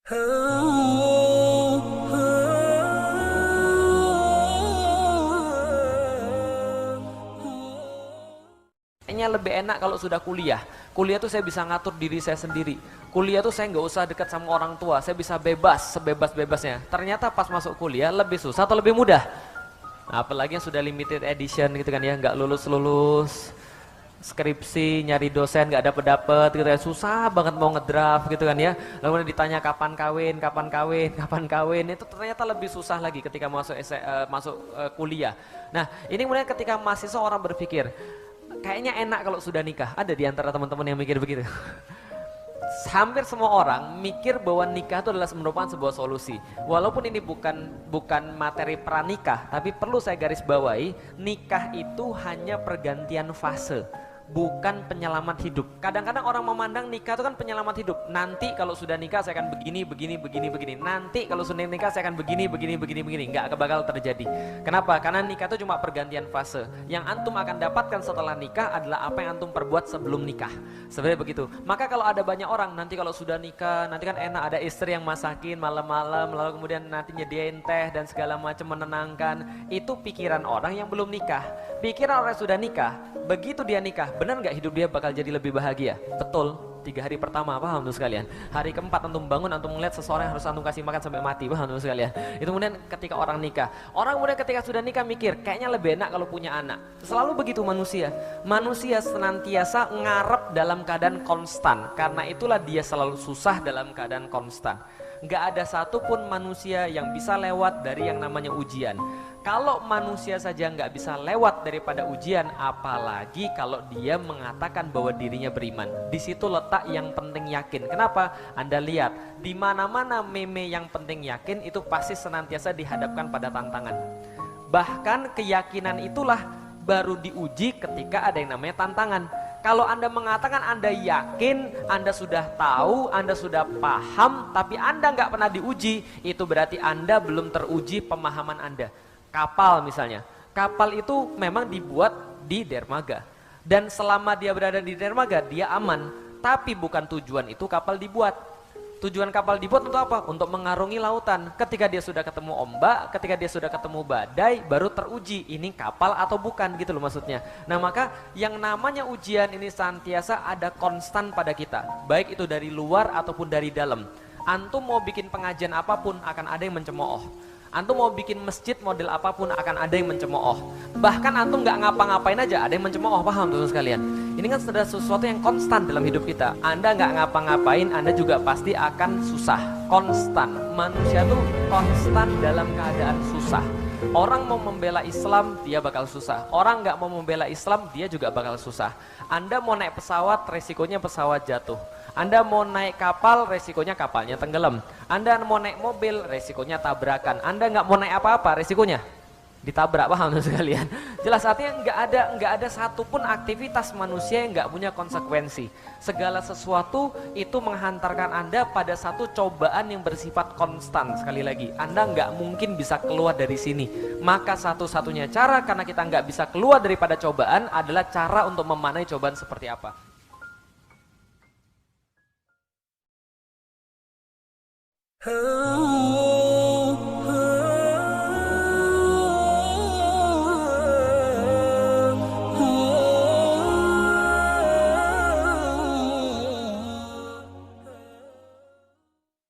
Kayaknya lebih enak kalau sudah kuliah. Kuliah tuh saya bisa ngatur diri saya sendiri. Kuliah tuh saya nggak usah dekat sama orang tua. Saya bisa bebas, sebebas-bebasnya. Ternyata pas masuk kuliah lebih susah atau lebih mudah? Nah, apalagi yang sudah limited edition gitu kan ya, nggak lulus-lulus, skripsi nyari dosen nggak dapet gitu kan, susah banget mau ngedraft gitu kan ya. Lalu ditanya kapan kawin, kapan kawin, kapan kawin, itu ternyata lebih susah lagi ketika masuk kuliah. Nah, ini kemudian ketika mahasiswa orang berpikir kayaknya enak kalau sudah nikah. Ada di antara teman-teman yang mikir begitu? Hampir semua orang mikir bahwa nikah itu adalah merupakan sebuah solusi. Walaupun ini bukan materi pranikah, tapi perlu saya garis bawahi, nikah itu hanya pergantian fase, bukan penyelamat hidup. Kadang-kadang orang memandang nikah itu kan penyelamat hidup. Nanti kalau sudah nikah saya akan begini. Nanti kalau sudah nikah saya akan begini. Nggak bakal terjadi. Kenapa? Karena nikah itu cuma pergantian fase. Yang antum akan dapatkan setelah nikah adalah apa yang antum perbuat sebelum nikah. Sebenarnya begitu. Maka kalau ada banyak orang nanti kalau sudah nikah, nanti kan enak ada istri yang masakin malam-malam, lalu kemudian nanti nyediain teh dan segala macam menenangkan. Itu pikiran orang yang belum nikah. Pikiran orang yang sudah nikah, begitu dia nikah, benar nggak hidup dia bakal jadi lebih bahagia? Betul. 3 hari pertama, paham tuh sekalian. Hari keempat antum bangun, antum melihat seseorang yang harus antum kasih makan sampai mati, paham tuh sekalian. Itu kemudian ketika orang nikah. Orang kemudian ketika sudah nikah mikir, kayaknya lebih enak kalau punya anak. Selalu begitu manusia. Manusia senantiasa ngarep dalam keadaan konstan. Karena itulah dia selalu susah dalam keadaan konstan. Nggak ada satupun manusia yang bisa lewat dari yang namanya ujian. Kalau manusia saja nggak bisa lewat daripada ujian, apalagi kalau dia mengatakan bahwa dirinya beriman. Di situ letak yang penting yakin. Kenapa? Anda lihat, di mana-mana meme yang penting yakin itu pasti senantiasa dihadapkan pada tantangan. Bahkan keyakinan itulah baru diuji ketika ada yang namanya tantangan. Kalau Anda mengatakan Anda yakin, Anda sudah tahu, Anda sudah paham, tapi Anda nggak pernah diuji, itu berarti Anda belum teruji pemahaman Anda. Kapal misalnya, kapal itu memang dibuat di dermaga, dan selama dia berada di dermaga dia aman, tapi bukan tujuan itu kapal dibuat. Tujuan kapal dibuat untuk apa? Untuk mengarungi lautan. Ketika dia sudah ketemu ombak, ketika dia sudah ketemu badai, baru teruji ini kapal atau bukan, gitu loh maksudnya. Nah maka yang namanya ujian ini senantiasa ada konstan pada kita, baik itu dari luar ataupun dari dalam. Antum mau bikin pengajian apapun akan ada yang mencemooh. Antum mau bikin masjid model apapun akan ada yang mencemooh. Bahkan antum nggak ngapa-ngapain aja ada yang mencemooh, paham teman sekalian? Ini kan sudah sesuatu yang konstan dalam hidup kita. Anda nggak ngapa-ngapain, Anda juga pasti akan susah. Konstan. Manusia tuh konstan dalam keadaan susah. Orang mau membela Islam, dia bakal susah. Orang nggak mau membela Islam, dia juga bakal susah. Anda mau naik pesawat, resikonya pesawat jatuh. Anda mau naik kapal, resikonya kapalnya tenggelam. Anda mau naik mobil, resikonya tabrakan. Anda nggak mau naik apa-apa, resikonya ditabrak, paham sekalian? Jelas artinya nggak ada satupun aktivitas manusia yang nggak punya konsekuensi. Segala sesuatu itu menghantarkan Anda pada satu cobaan yang bersifat konstan. Sekali lagi, Anda nggak mungkin bisa keluar dari sini. Maka satu-satunya cara karena kita nggak bisa keluar daripada cobaan adalah cara untuk memaknai cobaan seperti apa. Oh